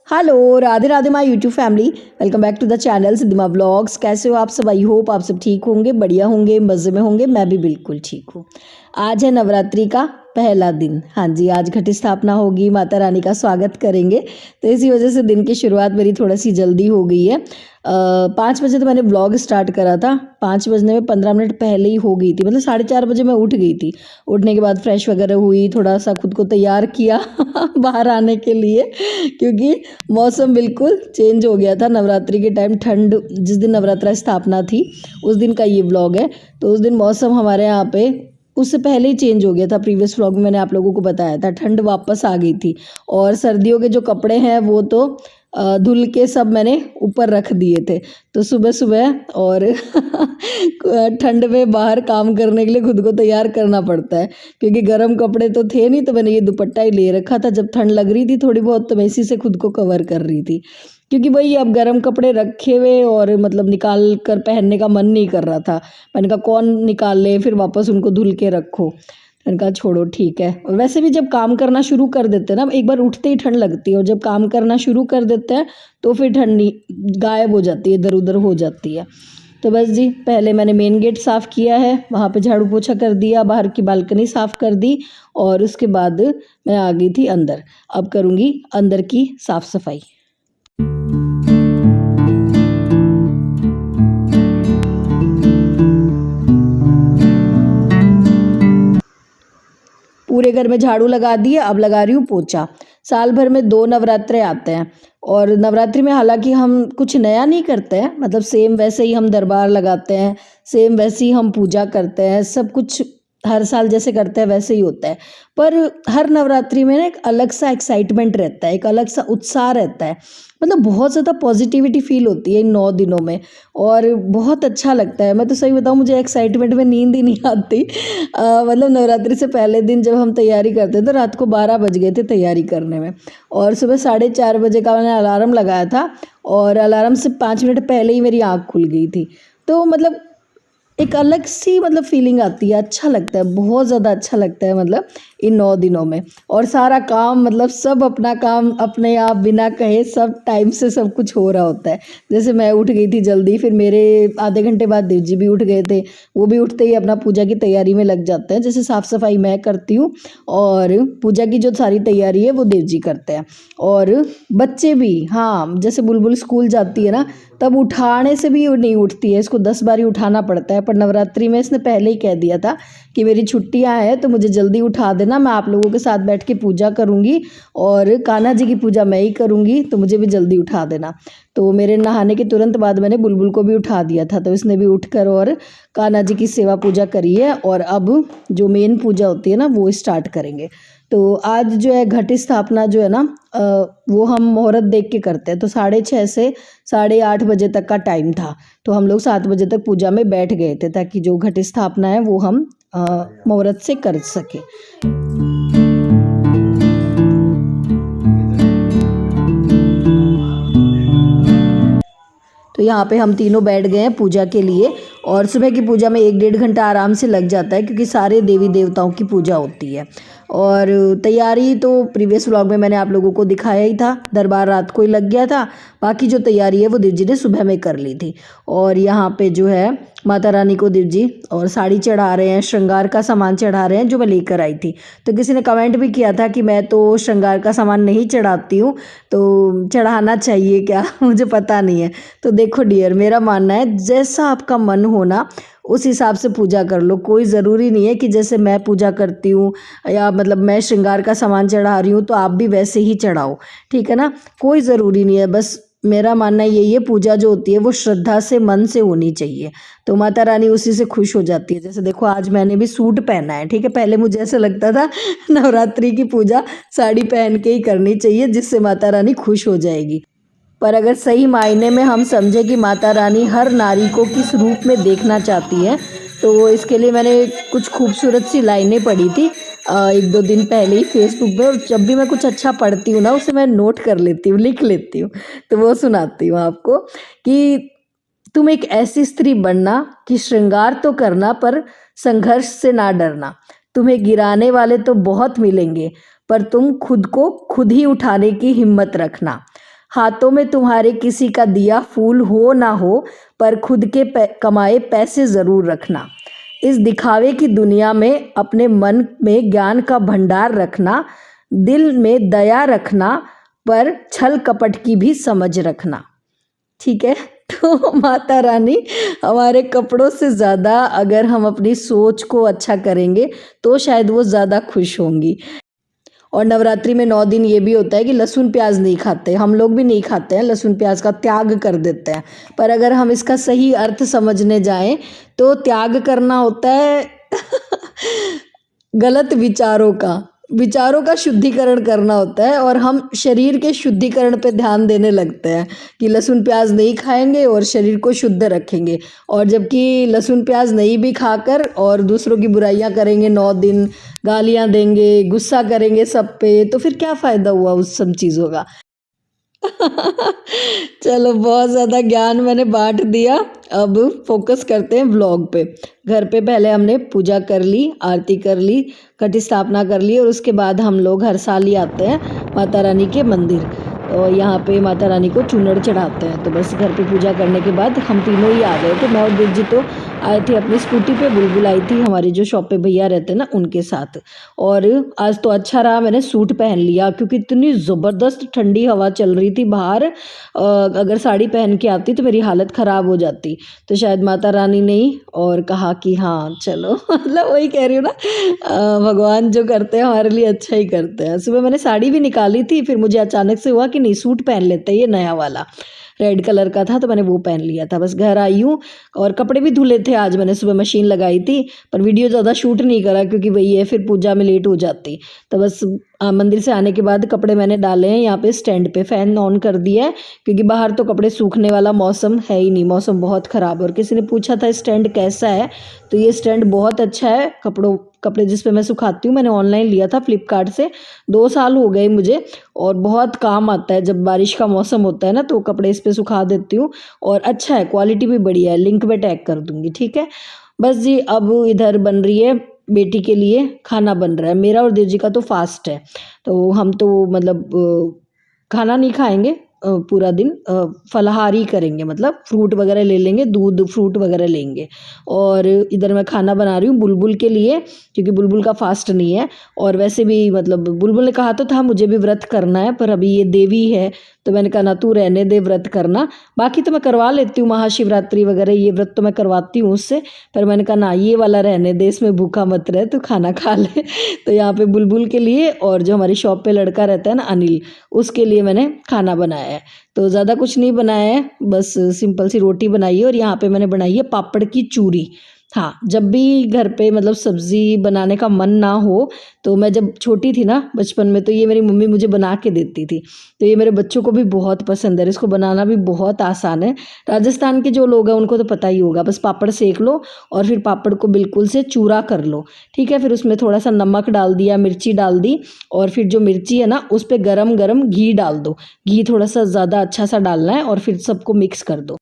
Hello Radhe Radhe my YouTube family. Welcome back to the channel Siddhima vlogs. कैसे हो आप सब? आई होप आप सब ठीक होंगे, बढ़िया होंगे, मज़े में होंगे। मैं भी बिल्कुल ठीक हूँ। आज है नवरात्रि का पहला दिन। हाँ जी, आज घट स्थापना होगी, माता रानी का स्वागत करेंगे, तो इसी वजह से दिन की शुरुआत मेरी थोड़ी सी जल्दी हो गई है। 5 बजे तो मैंने ब्लॉग स्टार्ट करा था, 5 बजने में 15 मिनट पहले ही हो गई थी, मतलब 4:30 बजे मैं उठ गई थी। उठने के बाद फ्रेश वगैरह हुई, थोड़ा सा खुद को तैयार किया बाहर आने के लिए, क्योंकि मौसम बिल्कुल चेंज हो गया था। नवरात्रि के टाइम ठंड, जिस दिन नवरात्रा स्थापना थी उस दिन का ये व्लॉग है। तो उस दिन मौसम हमारे यहाँ पे उससे पहले ही चेंज हो गया था। प्रीवियस व्लॉग में मैंने आप लोगों को बताया था, ठंड वापस आ गई थी और सर्दियों के जो कपड़े हैं वो तो धुल के सब मैंने ऊपर रख दिए थे। तो सुबह सुबह और ठंड में बाहर काम करने के लिए खुद को तैयार करना पड़ता है, क्योंकि गर्म कपड़े तो थे नहीं, तो मैंने ये दुपट्टा ही ले रखा था। जब ठंड लग रही थी थोड़ी बहुत तो मैं इसी से खुद को कवर कर रही थी, क्योंकि भाई अब गर्म कपड़े रखे हुए और मतलब निकाल कर पहनने का मन नहीं कर रहा था। मैंने कहा कौन निकाल ले, फिर वापस उनको धुल के रखो। मैंने कहा छोड़ो ठीक है। और वैसे भी जब काम करना शुरू कर देते हैं ना, एक बार उठते ही ठंड लगती है, और जब काम करना शुरू कर देते हैं तो फिर ठंड गायब हो जाती है, इधर उधर हो जाती है। तो बस जी, पहले मैंने मेन गेट साफ़ किया है, वहाँ पे झाड़ू पोछा कर दिया, बाहर की बालकनी साफ़ कर दी, और उसके बाद मैं आ गई थी अंदर। अब करूँगी अंदर की साफ़ सफाई। पूरे घर में झाड़ू लगा दिए, अब लगा रही हूँ पोछा। साल भर में 2 नवरात्रे आते हैं, और नवरात्रि में हालांकि हम कुछ नया नहीं करते हैं, मतलब सेम वैसे ही हम दरबार लगाते हैं, सेम वैसे ही हम पूजा करते हैं, सब कुछ हर साल जैसे करते हैं वैसे ही होता है। पर हर नवरात्रि में ना एक अलग सा एक्साइटमेंट रहता है, एक अलग सा उत्साह रहता है, मतलब बहुत ज़्यादा पॉजिटिविटी फील होती है इन 9 दिनों में, और बहुत अच्छा लगता है। मैं तो सही बताऊँ, मुझे एक्साइटमेंट में नींद ही नहीं आती। मतलब नवरात्रि से पहले दिन जब हम तैयारी करते हैं तो रात को 12 बज गए थे तैयारी करने में, और सुबह 4:30 बजे का मैंने अलार्म लगाया था, और अलार्म से 5 मिनट पहले ही मेरी आँख खुल गई थी। तो मतलब एक अलग सी मतलब फीलिंग आती है, अच्छा लगता है, बहुत ज़्यादा अच्छा लगता है मतलब इन 9 दिनों में। और सारा काम, मतलब सब अपना काम अपने आप बिना कहे सब टाइम से सब कुछ हो रहा होता है। जैसे मैं उठ गई थी जल्दी, फिर मेरे आधे घंटे बाद देव जी भी उठ गए थे। वो भी उठते ही अपना पूजा की तैयारी में लग जाते हैं। जैसे साफ़ सफाई मैं करती हूँ और पूजा की जो सारी तैयारी है वो देव जी करते हैं। और बच्चे भी, हाँ, जैसे बुलबुल स्कूल जाती है ना, तब उठाने से भी नहीं उठती है, इसको 10 बार ही उठाना पड़ता है। पर नवरात्रि में इसने पहले ही कह दिया था कि मेरी छुट्टियां हैं तो मुझे जल्दी उठा देना, मैं आप लोगों के साथ बैठ के पूजा करूंगी, और कान्हा जी की पूजा मैं ही करूंगी, तो मुझे भी जल्दी उठा देना। तो मेरे नहाने के तुरंत बाद मैंने बुलबुल को भी उठा दिया था, तो इसने भी उठकर और कान्हा जी की सेवा पूजा करी है। और अब जो मेन पूजा होती है ना वो स्टार्ट करेंगे। तो आज जो है घट स्थापना जो है ना, वो हम मुहूर्त देख के करते हैं। तो 6:30 से 8:30 बजे तक का टाइम था, तो हम लोग 7 बजे तक पूजा में बैठ गए थे, ताकि जो घट स्थापना है वो हम मुहूर्त से कर सके। तो यहाँ पे हम तीनों बैठ गए हैं पूजा के लिए, और सुबह की पूजा में 1-1.5 घंटा आराम से लग जाता है, क्योंकि सारे देवी देवताओं की पूजा होती है। और तैयारी तो प्रीवियस व्लॉग में मैंने आप लोगों को दिखाया ही था, दरबार रात को ही लग गया था, बाकी जो तैयारी है वो देव जी ने सुबह में कर ली थी। और यहाँ पे जो है माता रानी को देव जी और साड़ी चढ़ा रहे हैं, श्रृंगार का सामान चढ़ा रहे हैं जो मैं लेकर आई थी। तो किसी ने कमेंट भी किया था कि मैं तो श्रृंगार का सामान नहीं चढ़ाती हूँ, तो चढ़ाना चाहिए क्या? मुझे पता नहीं है। तो देखो डियर, मेरा मानना है जैसा आपका मन हो ना उस हिसाब से पूजा कर लो। कोई ज़रूरी नहीं है कि जैसे मैं पूजा करती हूँ या मतलब मैं श्रृंगार का सामान चढ़ा रही हूँ तो आप भी वैसे ही चढ़ाओ, ठीक है ना? कोई ज़रूरी नहीं है। बस मेरा मानना यही है, पूजा जो होती है वो श्रद्धा से, मन से होनी चाहिए, तो माता रानी उसी से खुश हो जाती है। जैसे देखो आज मैंने भी सूट पहना है, ठीक है। पहले मुझे ऐसा लगता था नवरात्रि की पूजा साड़ी पहन के ही करनी चाहिए, जिससे माता रानी खुश हो जाएगी। पर अगर सही मायने में हम समझे कि माता रानी हर नारी को किस रूप में देखना चाहती है, तो इसके लिए मैंने कुछ खूबसूरत सी लाइनें पढ़ी थी 1-2 दिन पहले ही फेसबुक पे। और जब भी मैं कुछ अच्छा पढ़ती हूँ ना उसे मैं नोट कर लेती हूँ, लिख लेती हूँ, तो वो सुनाती हूँ आपको कि तुम एक ऐसी स्त्री बनना कि श्रृंगार तो करना पर संघर्ष से ना डरना। तुम्हें गिराने वाले तो बहुत मिलेंगे, पर तुम खुद को खुद ही उठाने की हिम्मत रखना। हाथों में तुम्हारे किसी का दिया फूल हो ना हो, पर खुद के कमाए पैसे ज़रूर रखना। इस दिखावे की दुनिया में अपने मन में ज्ञान का भंडार रखना, दिल में दया रखना, पर छल कपट की भी समझ रखना। ठीक है, तो माता रानी हमारे कपड़ों से ज़्यादा अगर हम अपनी सोच को अच्छा करेंगे तो शायद वो ज़्यादा खुश होंगी। और नवरात्रि में 9 दिन ये भी होता है कि लहसुन प्याज नहीं खाते, हम लोग भी नहीं खाते हैं, लहसुन प्याज का त्याग कर देते हैं। पर अगर हम इसका सही अर्थ समझने जाएं तो त्याग करना होता है गलत विचारों का शुद्धिकरण करना होता है, और हम शरीर के शुद्धिकरण पे ध्यान देने लगते हैं कि लहसुन प्याज नहीं खाएंगे और शरीर को शुद्ध रखेंगे। और जबकि लहसुन प्याज नहीं भी खाकर और दूसरों की बुराइयां करेंगे 9 दिन, गालियां देंगे, गुस्सा करेंगे सब पे, तो फिर क्या फ़ायदा हुआ उस सब चीज़ों का। चलो, बहुत ज़्यादा ज्ञान मैंने बांट दिया। अब फोकस करते हैं व्लॉग पे। घर पे पहले हमने पूजा कर ली, आरती कर ली, घट स्थापना कर ली, और उसके बाद हम लोग हर साल ही आते हैं माता रानी के मंदिर, और यहाँ पे माता रानी को चूनड़ चढ़ाते हैं। तो बस घर पे पूजा करने के बाद हम तीनों ही आ गए थे। मैं और दिल जी तो आए थे अपनी स्कूटी पे, बुलबुल आई थी हमारी जो शॉप पे भैया रहते हैं ना उनके साथ। और आज तो अच्छा रहा, मैंने सूट पहन लिया क्योंकि इतनी ज़बरदस्त ठंडी हवा चल रही थी बाहर। अगर साड़ी पहन के आती तो मेरी हालत ख़राब हो जाती। तो शायद माता रानी ने ही और कहा कि हाँ चलो मतलब वही कह रही हूँ ना, भगवान जो करते हैं हमारे लिए अच्छा ही करते हैं। सुबह मैंने साड़ी भी निकाली थी, फिर मुझे अचानक से हुआ कि नहीं, सूट पहन लेते हैं, ये नया वाला रेड कलर का था तो मैंने वो पहन लिया था। बस घर आई हूँ और कपड़े भी धुले थे आज, मैंने सुबह मशीन लगाई थी, पर वीडियो ज़्यादा शूट नहीं करा क्योंकि वही है फिर पूजा में लेट हो जाती। तो बस मंदिर से आने के बाद कपड़े मैंने डाले हैं यहाँ पे स्टैंड पे, फ़ैन ऑन कर दिया है क्योंकि बाहर तो कपड़े सूखने वाला मौसम है ही नहीं, मौसम बहुत ख़राब। और किसी ने पूछा था स्टैंड कैसा है, तो ये स्टैंड बहुत अच्छा है। कपड़े जिस पे मैं सुखाती हूँ मैंने ऑनलाइन लिया था फ्लिपकार्ट से, 2 साल हो गए मुझे, और बहुत काम आता है। जब बारिश का मौसम होता है ना तो कपड़े इस पे सुखा देती हूँ, और अच्छा है, क्वालिटी भी बढ़िया है, लिंक में टैग कर दूँगी। ठीक है, बस जी अब इधर बन रही है बेटी के लिए खाना बन रहा है। मेरा और देव जी का तो फास्ट है, तो हम तो मतलब खाना नहीं खाएंगे पूरा दिन, फलाहारी करेंगे, मतलब फ्रूट वगैरह ले लेंगे, दूध फ्रूट वगैरह लेंगे। और इधर मैं खाना बना रही हूँ बुलबुल के लिए क्योंकि बुलबुल का फास्ट नहीं है। और वैसे भी मतलब बुलबुल ने कहा तो था मुझे भी व्रत करना है, पर अभी ये देवी है तो मैंने कहा ना तू रहने दे व्रत करना। बाकी तो मैं करवा लेती हूँ, महाशिवरात्रि वगैरह ये व्रत तो मैं करवाती हूँ उससे, पर मैंने कहा ना ये वाला रहने दे, इसमें भूखा मत रहे, तो खाना खा ले। तो यहाँ पे बुलबुल के लिए और जो हमारी शॉप पे लड़का रहता है ना अनिल, उसके लिए मैंने खाना बनाया है। तो ज़्यादा कुछ नहीं बनाया है, बस सिंपल सी रोटी बनाई है, और यहाँ पे मैंने बनाई है पापड़ की चूरी। हाँ, जब भी घर पे मतलब सब्ज़ी बनाने का मन ना हो, तो मैं जब छोटी थी ना बचपन में, तो ये मेरी मम्मी मुझे बना के देती थी। तो ये मेरे बच्चों को भी बहुत पसंद है, इसको बनाना भी बहुत आसान है। राजस्थान के जो लोग हैं उनको तो पता ही होगा, बस पापड़ सेक लो और फिर पापड़ को बिल्कुल से चूरा कर लो। ठीक है, फिर उसमें थोड़ा सा नमक डाल दिया, मिर्ची डाल दी, और फिर जो मिर्ची है ना उस पर गरम गरम घी डाल दो। घी थोड़ा सा ज़्यादा अच्छा सा डालना है, और फिर सबको मिक्स कर दो।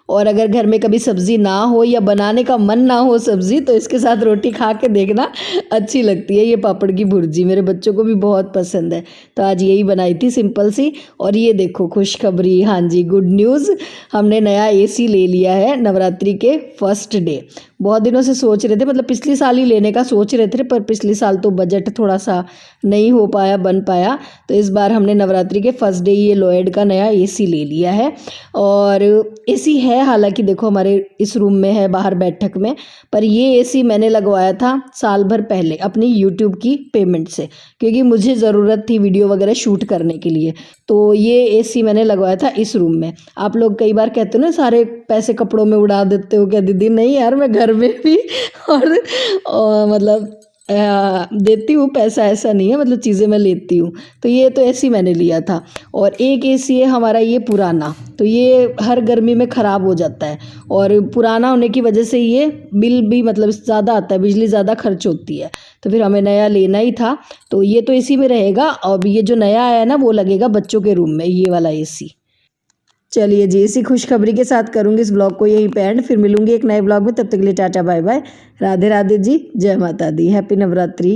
और अगर घर में कभी सब्ज़ी ना हो या बनाने का मन ना हो सब्ज़ी, तो इसके साथ रोटी खा के देखना, अच्छी लगती है ये पापड़ की भुर्जी, मेरे बच्चों को भी बहुत पसंद है। तो आज यही बनाई थी सिंपल सी। और ये देखो खुशखबरी, हाँ जी गुड न्यूज़, हमने नया एसी ले लिया है नवरात्रि के फर्स्ट डे। बहुत दिनों से सोच रहे थे, मतलब पिछले साल ही लेने का सोच रहे थे, पर पिछले साल तो बजट थोड़ा सा नहीं हो पाया, बन पाया। तो इस बार हमने नवरात्रि के फर्स्ट डे ये लॉयड का नया एसी ले लिया है। और एसी है हालांकि देखो हमारे इस रूम में है बाहर बैठक में, पर ये एसी मैंने लगवाया था साल भर पहले अपनी यूट्यूब की पेमेंट से, क्योंकि मुझे ज़रूरत थी वीडियो वगैरह शूट करने के लिए। तो ये एसी मैंने लगवाया था इस रूम में। आप लोग कई बार कहते हो ना सारे पैसे कपड़ों में उड़ा देते हो क्या दीदी, नहीं यार, मैं घर में भी और मतलब देती हूँ पैसा, ऐसा नहीं है, मतलब चीज़ें मैं लेती हूँ। तो ये तो एसी मैंने लिया था। और एक एसी है हमारा ये पुराना, तो ये हर गर्मी में ख़राब हो जाता है, और पुराना होने की वजह से ये बिल भी मतलब ज़्यादा आता है, बिजली ज़्यादा खर्च होती है। तो फिर हमें नया लेना ही था, तो ये तो इसी में रहेगा। और ये जो नया आया है ना वो लगेगा बच्चों के रूम में, ये वाला एसी। चलिए जी, इसी खुशखबरी के साथ करूँगी इस ब्लॉग को यहीं पे एंड, फिर मिलूंगी एक नए ब्लॉग में। तब तक के लिए tata bye bye, Radhe Radhe ji, जय माता दी, हैप्पी नवरात्रि।